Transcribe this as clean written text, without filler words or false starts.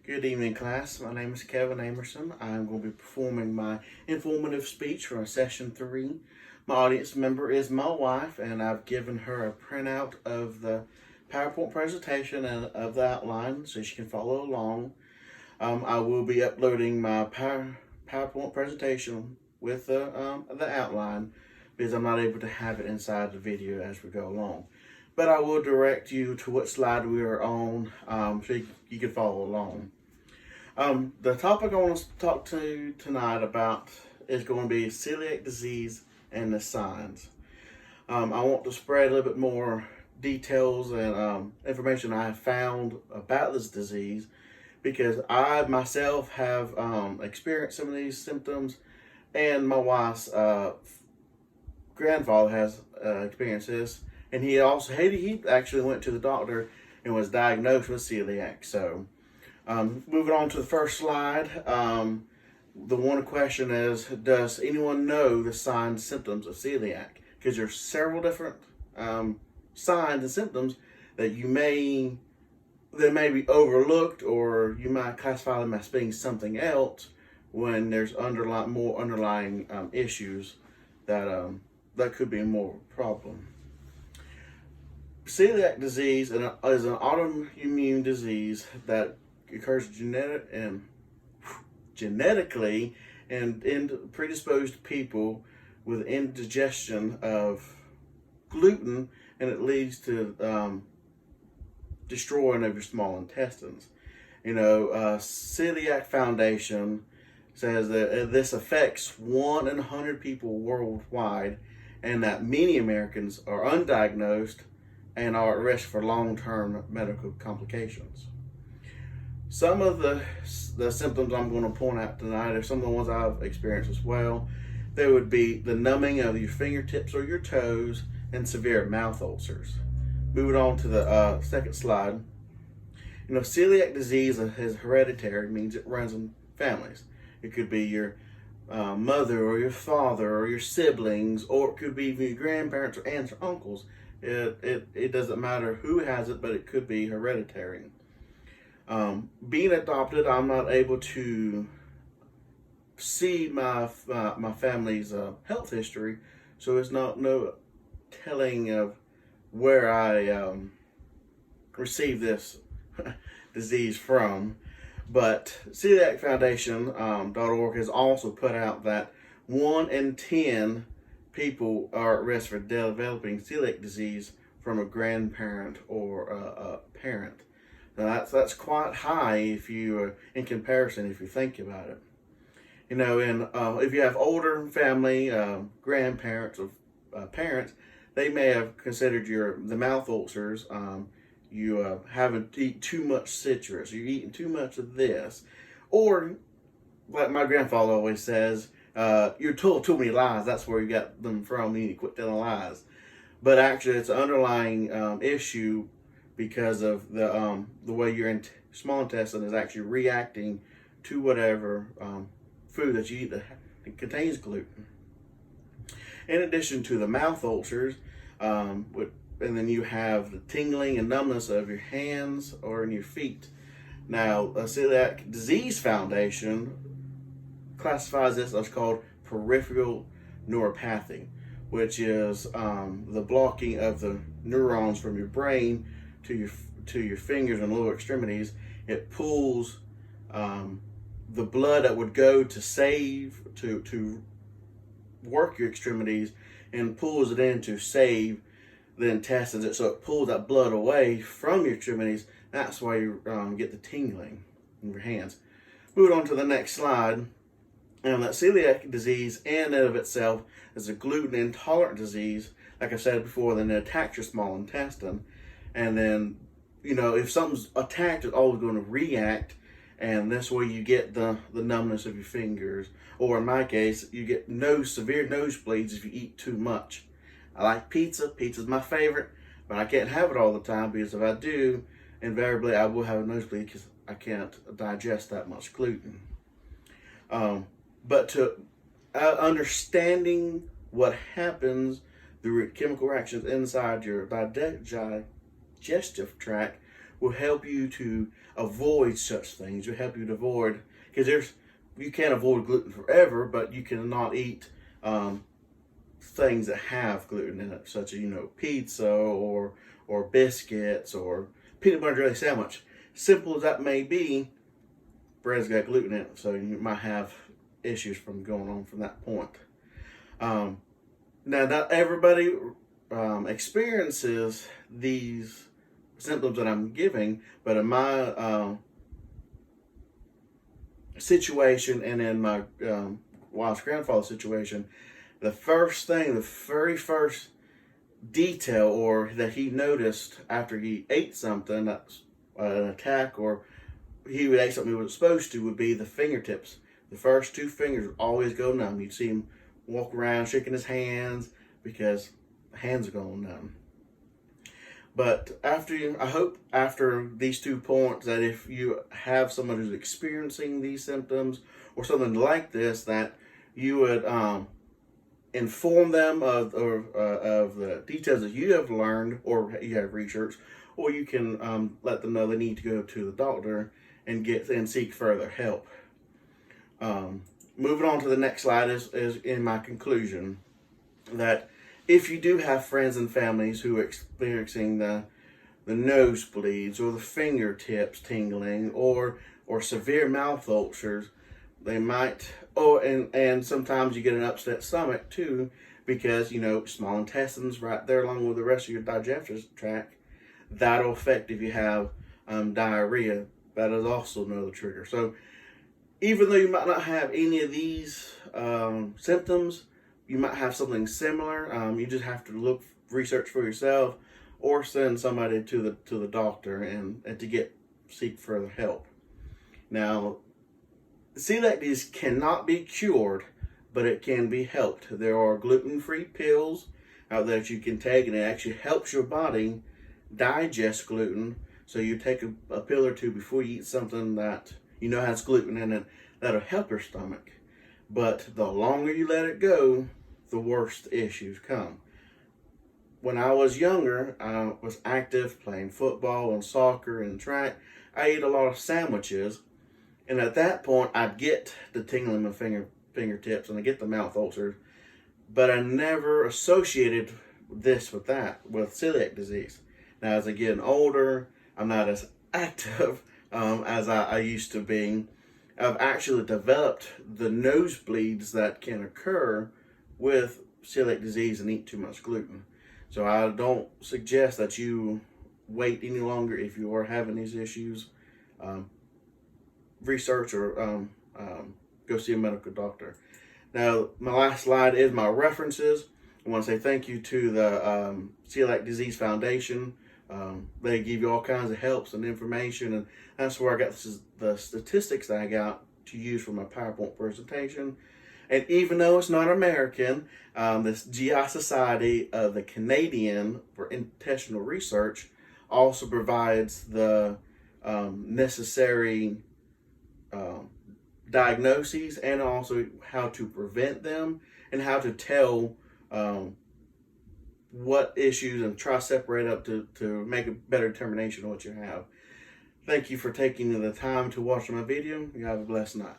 Good evening, class. My name is Kevin Amerson. I'm going to be performing my informative speech for session 3. My audience member is my wife, and I've given her a printout of the PowerPoint presentation and of the outline so she can follow along. I will be uploading my PowerPoint presentation with the outline because I'm not able to have it inside the video as we go along. But I will direct you to what slide we are on so you can follow along. The topic I want to talk to you tonight about is going to be celiac disease and the signs. I want to spread a little bit more details and information I have found about this disease because I myself have experienced some of these symptoms, and my wife's grandfather has experienced this, and he actually went to the doctor and was diagnosed with celiac. So moving on to the first slide, the one question is, does anyone know the signs and symptoms of celiac? Because there's several different signs and symptoms that may be overlooked, or you might classify them as being something else when there's more underlying issues that could be more problem. Celiac disease is an autoimmune disease that occurs genetically and in predisposed people with indigestion of gluten, and it leads to destroying of your small intestines. Celiac Foundation says that this affects 1 in 100 people worldwide, and that many Americans are undiagnosed and are at risk for long-term medical complications. Some of the symptoms I'm going to point out tonight are some of the ones I've experienced as well. There would be the numbing of your fingertips or your toes and severe mouth ulcers. Moving on to the second slide. Celiac disease is hereditary, means it runs in families. It could be your mother or your father or your siblings, or it could be even your grandparents or aunts or uncles. It doesn't matter who has it, but it could be hereditary. Being adopted, I'm not able to see my family's health history, so it's no telling of where I received this disease from. But celiacfoundation.org has also put out that 1 in 10 people are at risk for developing celiac disease from a grandparent or a parent. Now that's quite high if you, in comparison, if you think about it. If you have older family, grandparents or parents, they may have considered the mouth ulcers. You haven't eaten too much citrus. You're eating too much of this, or like my grandfather always says, you're told too many lies. That's where you got them from. You need to quit telling lies. But actually, it's an underlying issue because of the way your small intestine is actually reacting to whatever food that you eat that contains gluten. In addition to the mouth ulcers, and then you have the tingling and numbness of your hands or in your feet. Now, a Celiac Disease Foundation classifies this as called peripheral neuropathy, which is the blocking of the neurons from your brain to your fingers and lower extremities. It pulls the blood that would go to work your extremities, and pulls it in to save the intestines. So it pulls that blood away from your extremities. That's why you get the tingling in your hands. Moving on to the next slide. That celiac disease in and of itself is a gluten intolerant disease. Like I said before, then it attacks your small intestine. And then, if something's attacked, it's always going to react. And that's where you get the numbness of your fingers. Or in my case, you get severe nosebleeds if you eat too much. I like pizza. Pizza's my favorite, but I can't have it all the time, because if I do, invariably I will have a nosebleed because I can't digest that much gluten. But to understanding what happens, the chemical reactions inside your digestive tract will help you to avoid such things. Will help you to avoid, because you can't avoid gluten forever, but you cannot eat things that have gluten in it, such as pizza or biscuits or peanut butter and jelly sandwich. Simple as that may be, bread's got gluten in it, so you might have issues from going on from that point. Now, not everybody experiences these symptoms that I'm giving, but in my situation and in my wife's grandfather's situation, the very first detail or that he noticed after he ate something that's an attack, or he would eat something he wasn't supposed to, would be the fingertips. The first two fingers would always go numb. You'd see him walk around shaking his hands because the hands are going numb. But I hope after these 2 points that if you have someone who's experiencing these symptoms or something like this, that you would inform them of the details that you have learned or you have researched, or you can let them know they need to go to the doctor and seek further help. Moving on to the next slide is in my conclusion that if you do have friends and families who are experiencing the nosebleeds or the fingertips tingling or severe mouth ulcers, they might, and sometimes you get an upset stomach too, because small intestine's right there along with the rest of your digestive tract. That'll affect if you have diarrhea. That is also another trigger. So even though you might not have any of these symptoms, you might have something similar. You just have to research for yourself, or send somebody to the doctor and to seek further help. Now, celiac disease cannot be cured, but it can be helped. There are gluten-free pills out there that you can take, and it actually helps your body digest gluten. So you take a pill or two before you eat something that has gluten in it. That'll help your stomach. But the longer you let it go, the worse the issues come. When I was younger, I was active playing football and soccer and track. I ate a lot of sandwiches, and at that point, I'd get the tingling in my fingertips and I get the mouth ulcers, but I never associated this with celiac disease. Now, as I get older, I'm not as active as I used to be. I've actually developed the nosebleeds that can occur with celiac disease and eat too much gluten. So I don't suggest that you wait any longer if you are having these issues. Research or go see a medical doctor. Now, my last slide is my references. I want to say thank you to the Celiac Disease Foundation. They give you all kinds of helps and information, and that's where I got the statistics that I got to use for my PowerPoint presentation. And even though it's not American, this GI Society of the Canadian for Intestinal Research also provides the necessary diagnoses and also how to prevent them and how to tell what issues and try to separate up to make a better determination of what you have. Thank you for taking the time to watch my video. You have a blessed night.